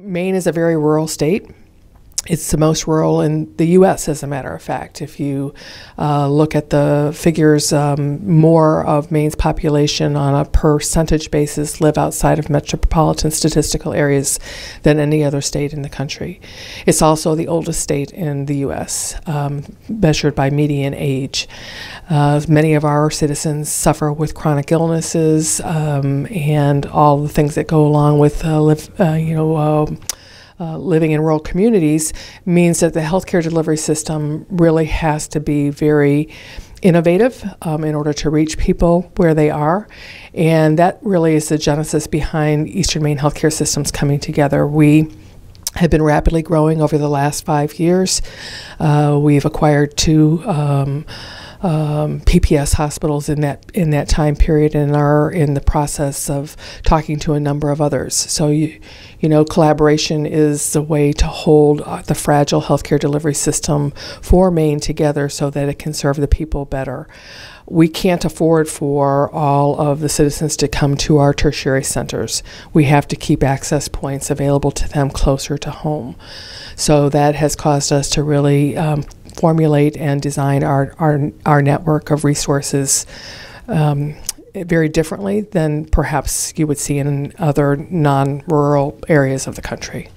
Maine is a very rural state. It's the most rural in the U.S., as a matter of fact. If you look at the figures, more of Maine's population on a percentage basis live outside of metropolitan statistical areas than any other state in the country. It's also the oldest state in the U.S., measured by median age. Many of our citizens suffer with chronic illnesses and all the things that go along with living in rural communities means that the healthcare delivery system really has to be very innovative in order to reach people where they are. And that really is the genesis behind Eastern Maine healthcare systems coming together. We have been rapidly growing over the last 5 years. We've acquired two PPS hospitals in that time period and are in the process of talking to a number of others. So collaboration is the way to hold the fragile healthcare delivery system for Maine together so that it can serve the people better. We can't afford for all of the citizens to come to our tertiary centers. We have to keep access points available to them closer to home. So that has caused us to really formulate and design our network of resources very differently than perhaps you would see in other non-rural areas of the country.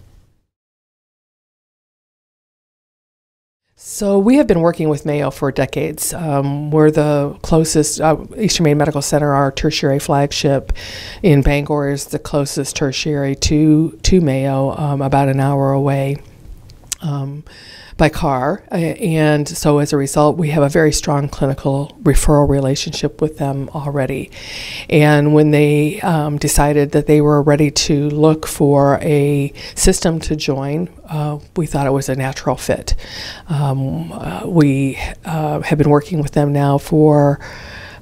So we have been working with Mayo for decades. We're the closest, Eastern Maine Medical Center, our tertiary flagship in Bangor, is the closest tertiary to Mayo, about an hour away by car, and so as a result we have a very strong clinical referral relationship with them already. And when they decided that they were ready to look for a system to join, we thought it was a natural fit. We have been working with them now for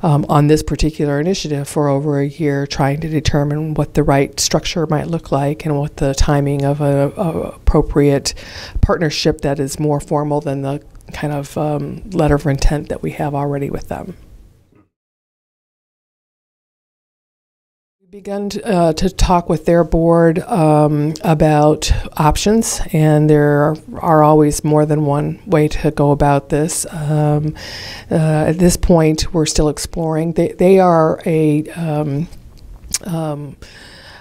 on this particular initiative for over a year, trying to determine what the right structure might look like and what the timing of a appropriate partnership that is more formal than the kind of letter of intent that we have already with them. Begun to talk with their board about options, and there are always more than one way to go about this. At this point, we're still exploring. They are a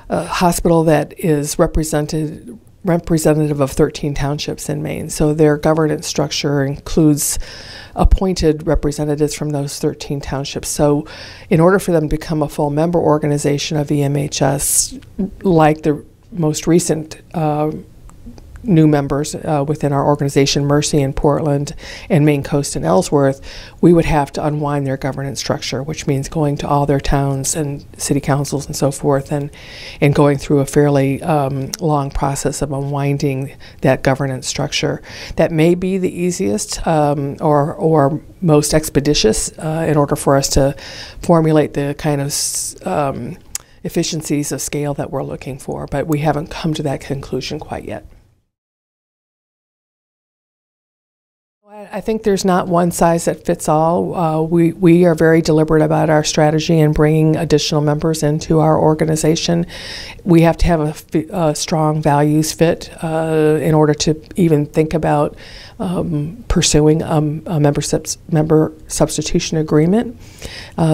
hospital that is representative of 13 townships in Maine. So their governance structure includes appointed representatives from those 13 townships. So in order for them to become a full member organization of EMHS, like the most recent new members within our organization, Mercy in Portland and Maine Coast and Ellsworth, we would have to unwind their governance structure, which means going to all their towns and city councils and so forth, and going through a fairly long process of unwinding that governance structure. That may be the easiest or most expeditious in order for us to formulate the kind of efficiencies of scale that we're looking for, but we haven't come to that conclusion quite yet. I think there's not one size that fits all. We are very deliberate about our strategy and bringing additional members into our organization. We have to have a strong values fit in order to even think about pursuing a member substitution agreement.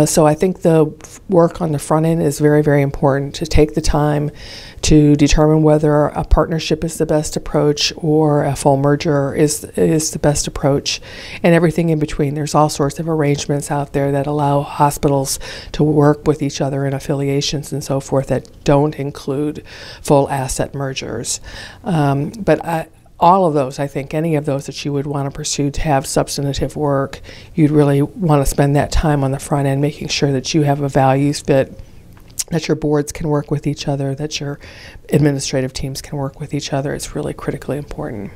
So I think the work on the front end is very, very important, to take the time to determine whether a partnership is the best approach or a full merger is the best approach, and everything in between. There's all sorts of arrangements out there that allow hospitals to work with each other in affiliations and so forth that don't include full asset mergers. All of those, I think, any of those that you would want to pursue to have substantive work, you'd really want to spend that time on the front end making sure that you have a values fit, that your boards can work with each other, that your administrative teams can work with each other. It's really critically important.